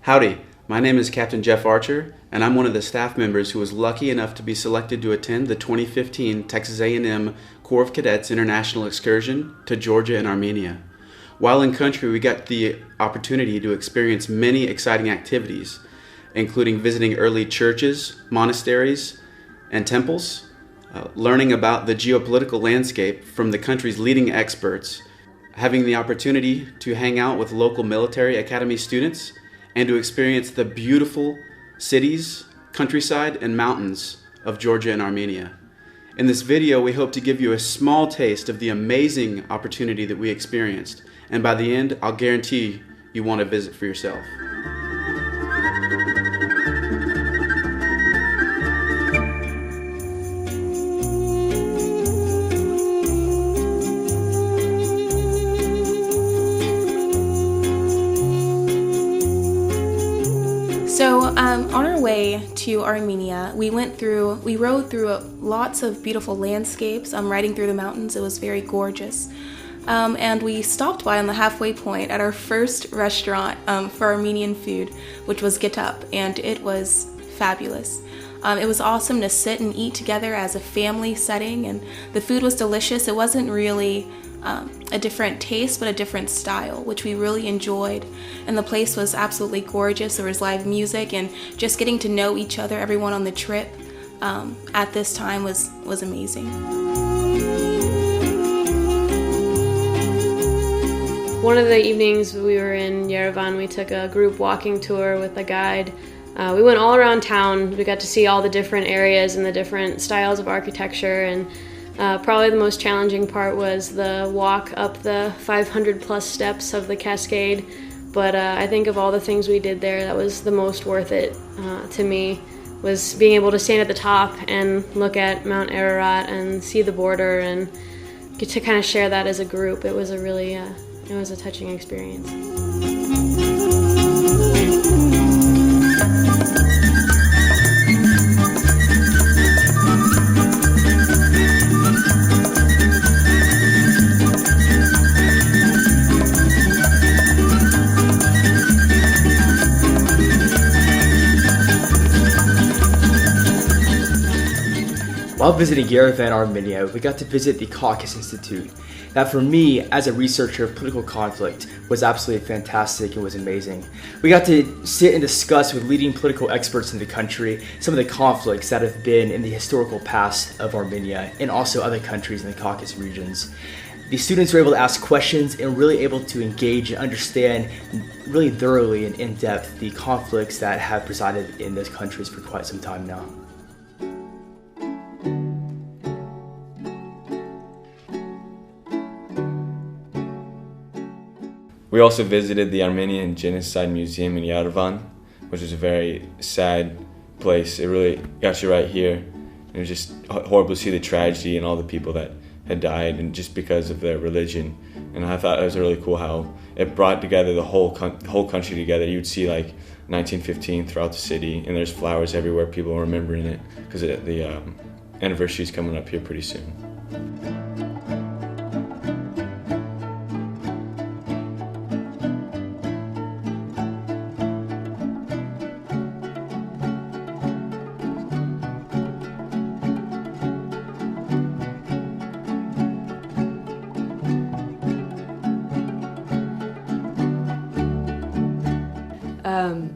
Howdy, my name is Captain Jeff Archer, and I'm one of the staff members who was lucky enough to be selected to attend the 2015 Texas A&M Corps of Cadets International Excursion to Georgia and Armenia. While in country, we got the opportunity to experience many exciting activities, including visiting early churches, monasteries, and temples, learning about the geopolitical landscape from the country's leading experts, having the opportunity to hang out with local military academy students, and to experience the beautiful cities, countryside, and mountains of Georgia and Armenia. In this video, we hope to give you a small taste of the amazing opportunity that we experienced, and by the end, I'll guarantee you want to visit for yourself. So on our way to Armenia, we rode through lots of beautiful landscapes, riding through the mountains. It was very gorgeous. And we stopped by on the halfway point at our first restaurant for Armenian food, which was Get Up, and it was fabulous. It was awesome to sit and eat together as a family setting, and the food was delicious. It wasn't really a different taste, but a different style, which we really enjoyed. And the place was absolutely gorgeous. There was live music, and just getting to know each other, everyone on the trip at this time was amazing. One of the evenings we were in Yerevan, we took a group walking tour with a guide. We went all around town. We got to see all the different areas and the different styles of architecture, and probably the most challenging part was the walk up the 500 plus steps of the cascade, but I think of all the things we did there, that was the most worth it to me, was being able to stand at the top and look at Mount Ararat and see the border and get to kind of share that as a group. It was a really, it was a touching experience. While visiting Yerevan, Armenia, we got to visit the Caucasus Institute. That for me, as a researcher of political conflict, was absolutely fantastic and was amazing. We got to sit and discuss with leading political experts in the country some of the conflicts that have been in the historical past of Armenia and also other countries in the Caucasus regions. The students were able to ask questions and really able to engage and understand really thoroughly and in depth the conflicts that have presided in those countries for quite some time now. We also visited the Armenian Genocide Museum in Yerevan, which is a very sad place. It really got you right here. It was just horrible to see the tragedy and all the people that had died, and just because of their religion. And I thought it was really cool how it brought together the whole country together. You would see like 1915 throughout the city, and there's flowers everywhere, people remembering it, because the anniversary is coming up here pretty soon.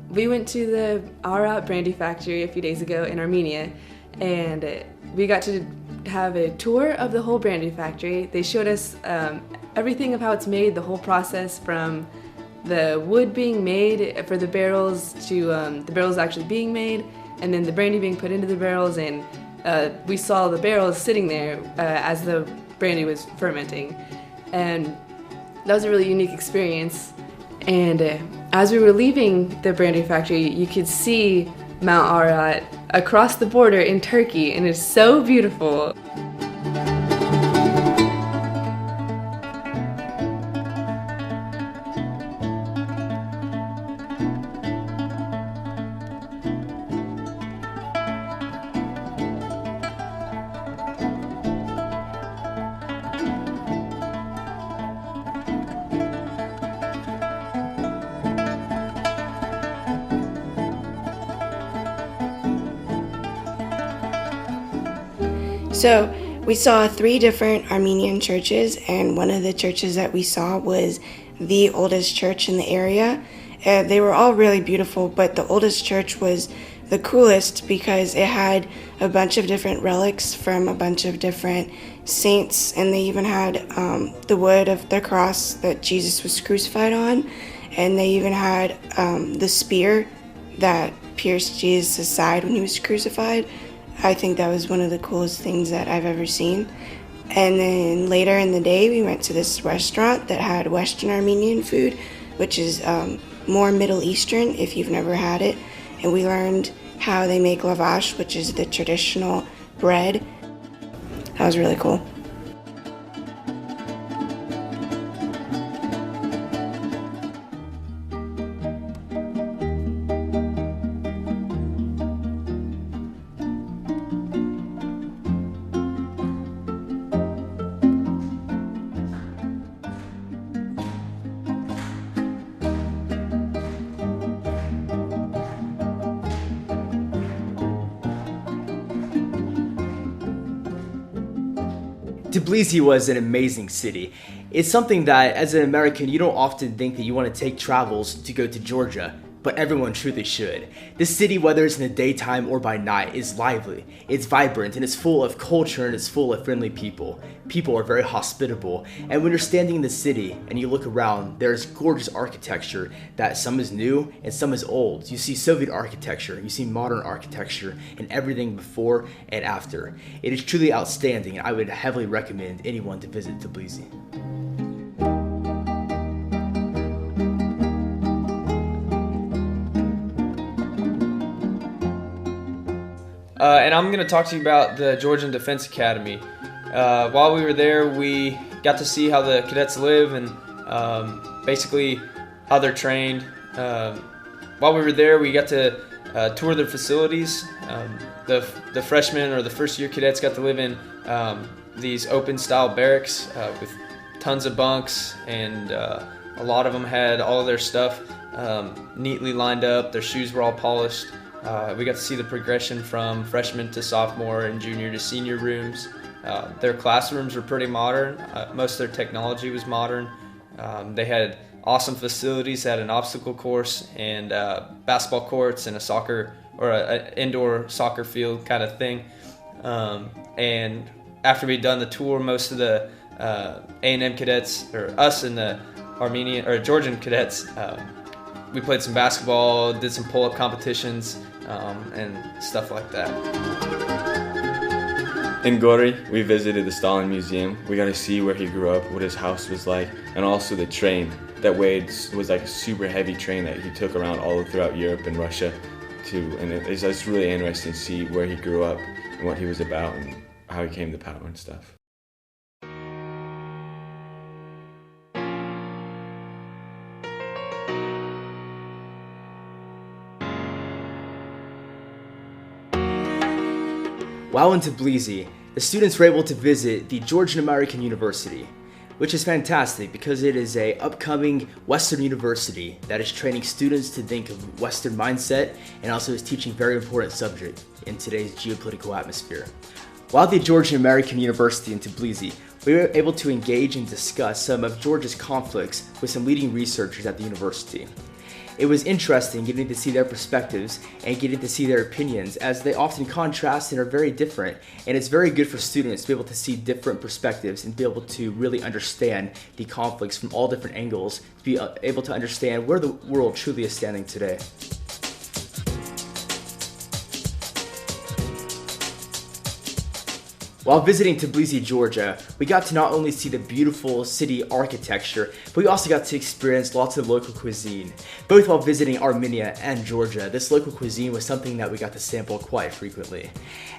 We went to the Arat brandy factory a few days ago in Armenia, and we got to have a tour of the whole brandy factory. They showed us everything of how it's made, the whole process from the wood being made for the barrels to the barrels actually being made, and then the brandy being put into the barrels, and we saw the barrels sitting there as the brandy was fermenting, and that was a really unique experience. And as we were leaving the brandy factory, you could see Mount Ararat across the border in Turkey, and it's so beautiful. So we saw 3 different Armenian churches, and one of the churches that we saw was the oldest church in the area. They were all really beautiful, but the oldest church was the coolest because it had a bunch of different relics from a bunch of different saints, and they even had the wood of the cross that Jesus was crucified on, and they even had the spear that pierced Jesus' side when he was crucified. I think that was one of the coolest things that I've ever seen. And then later in the day, we went to this restaurant that had Western Armenian food, which is more Middle Eastern if you've never had it. And we learned how they make lavash, which is the traditional bread. That was really cool. Tbilisi was an amazing city. It's something that, as an American, you don't often think that you want to take travels to go to Georgia, but everyone truly should. This city, whether it's in the daytime or by night, is lively, it's vibrant, and it's full of culture, and it's full of friendly people. People are very hospitable, and when you're standing in the city and you look around, there's gorgeous architecture that some is new and some is old. You see Soviet architecture, you see modern architecture, and everything before and after. It is truly outstanding, and I would heavily recommend anyone to visit Tbilisi. And I'm going to talk to you about the Georgian Defense Academy. While we were there, we got to see how the cadets live and basically how they're trained. While we were there, we got to tour their facilities. The freshmen or the first year cadets got to live in these open style barracks with tons of bunks, and a lot of them had all of their stuff neatly lined up. Their shoes were all polished. We got to see the progression from freshman to sophomore and junior to senior rooms. Their classrooms were pretty modern. Most of their technology was modern. They had awesome facilities, had an obstacle course and basketball courts and a soccer or an indoor soccer field kind of thing. And after we'd done the tour, most of the A&M cadets, or us and the Armenian or Georgian cadets, we played some basketball, did some pull-up competitions, and stuff like that. In Gori, we visited the Stalin Museum. We got to see where he grew up, what his house was like, and also the train. was like a super heavy train that he took around all throughout Europe and Russia and it's really interesting to see where he grew up and what he was about and how he came to power and stuff. While in Tbilisi, the students were able to visit the Georgian American University, which is fantastic because it is a upcoming Western university that is training students to think of Western mindset and also is teaching very important subject in today's geopolitical atmosphere. While at the Georgian American University in Tbilisi, we were able to engage and discuss some of Georgia's conflicts with some leading researchers at the university. It was interesting getting to see their perspectives and getting to see their opinions, as they often contrast and are very different, and it's very good for students to be able to see different perspectives and be able to really understand the conflicts from all different angles, to be able to understand where the world truly is standing today. While visiting Tbilisi, Georgia, we got to not only see the beautiful city architecture, but we also got to experience lots of local cuisine. Both while visiting Armenia and Georgia, this local cuisine was something that we got to sample quite frequently.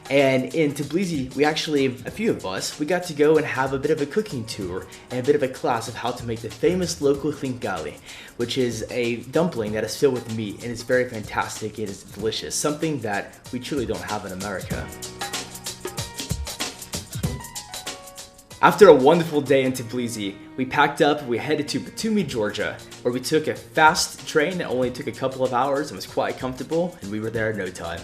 And in Tbilisi, a few of us, we got to go and have a bit of a cooking tour and a bit of a class of how to make the famous local khinkali, which is a dumpling that is filled with meat and it's very fantastic. It is delicious, something that we truly don't have in America. After a wonderful day in Tbilisi, we packed up and we headed to Batumi, Georgia, where we took a fast train that only took a couple of hours and was quite comfortable, and we were there in no time.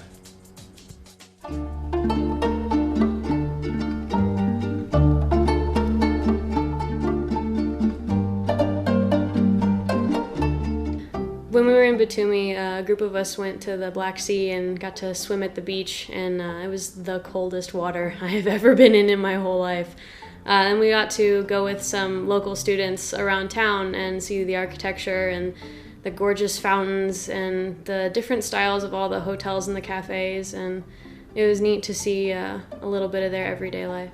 When we were in Batumi, a group of us went to the Black Sea and got to swim at the beach, and it was the coldest water I have ever been in my whole life. And we got to go with some local students around town and see the architecture and the gorgeous fountains and the different styles of all the hotels and the cafes, and it was neat to see a little bit of their everyday life.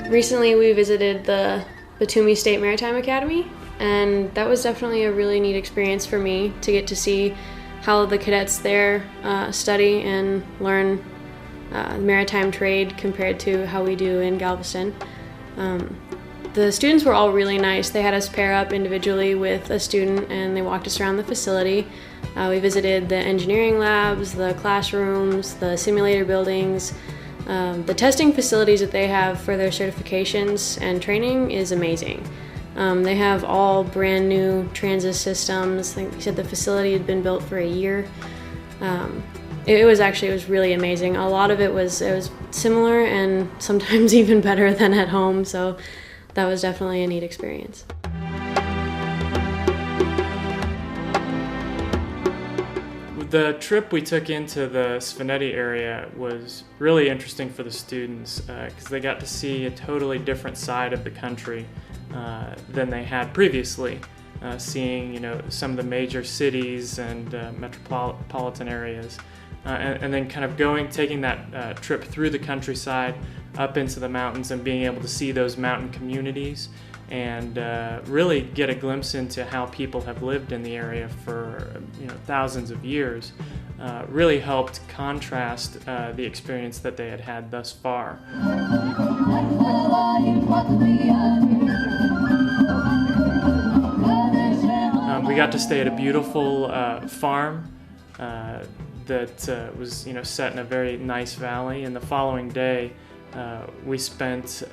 Recently we visited the Batumi State Maritime Academy, and that was definitely a really neat experience for me to get to see how the cadets there study and learn maritime trade compared to how we do in Galveston. The students were all really nice. They had us pair up individually with a student and they walked us around the facility. We visited the engineering labs, the classrooms, the simulator buildings. The testing facilities that they have for their certifications and training is amazing. They have all brand new transit systems. I think they said the facility had been built for a year. It was really amazing. A lot of it was similar and sometimes even better than at home, so that was definitely a neat experience. The trip we took into the Svaneti area was really interesting for the students because they got to see a totally different side of the country than they had previously, seeing some of the major cities and metropolitan areas, and then kind of taking that trip through the countryside up into the mountains and being able to see those mountain communities and really get a glimpse into how people have lived in the area for thousands of years, really helped contrast the experience that they had had thus far. We got to stay at a beautiful farm that was set in a very nice valley. And the following day, we spent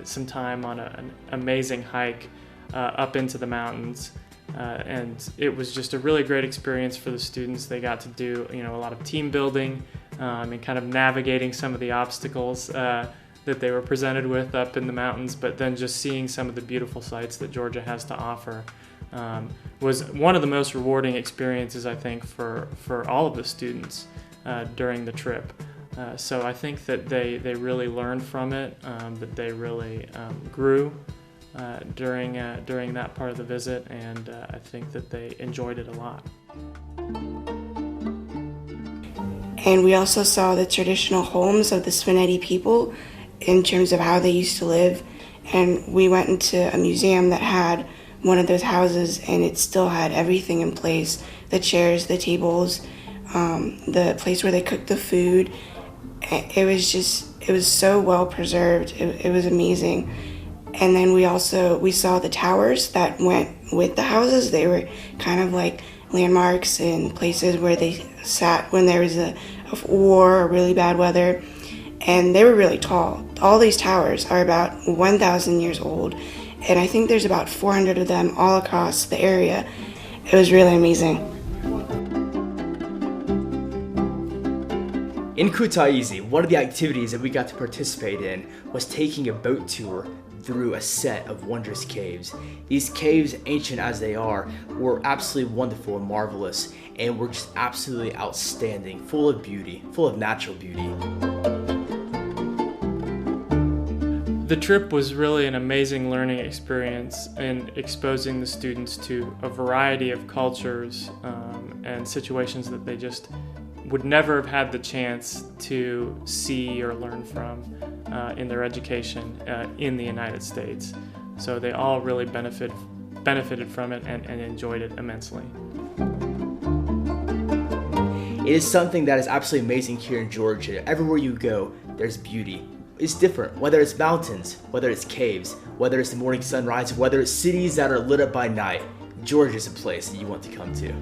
some time on an amazing hike up into the mountains. And it was just a really great experience for the students. They got to do a lot of team building and kind of navigating some of the obstacles that they were presented with up in the mountains, but then just seeing some of the beautiful sights that Georgia has to offer was one of the most rewarding experiences, I think, for all of the students during the trip. So I think that they really learned from it, that they really grew during that part of the visit, and I think that they enjoyed it a lot. And we also saw the traditional homes of the Spinetti people in terms of how they used to live. And we went into a museum that had one of those houses, and it still had everything in place: the chairs, the tables, the place where they cooked the food. It was so well preserved. It was amazing. And then we saw the towers that went with the houses. They were kind of like landmarks and places where they sat when there was a war or really bad weather. And they were really tall. All these towers are about 1,000 years old. And I think there's about 400 of them all across the area. It was really amazing. In Kutaisi, one of the activities that we got to participate in was taking a boat tour through a set of wondrous caves. These caves, ancient as they are, were absolutely wonderful and marvelous, and were just absolutely outstanding, full of beauty, full of natural beauty. The trip was really an amazing learning experience in exposing the students to a variety of cultures and situations that they just would never have had the chance to see or learn from in their education in the United States. So they all really benefited from it and enjoyed it immensely. It is something that is absolutely amazing here in Georgia. Everywhere you go, there's beauty. It's different, whether it's mountains, whether it's caves, whether it's the morning sunrise, whether it's cities that are lit up by night. Georgia is a place that you want to come to.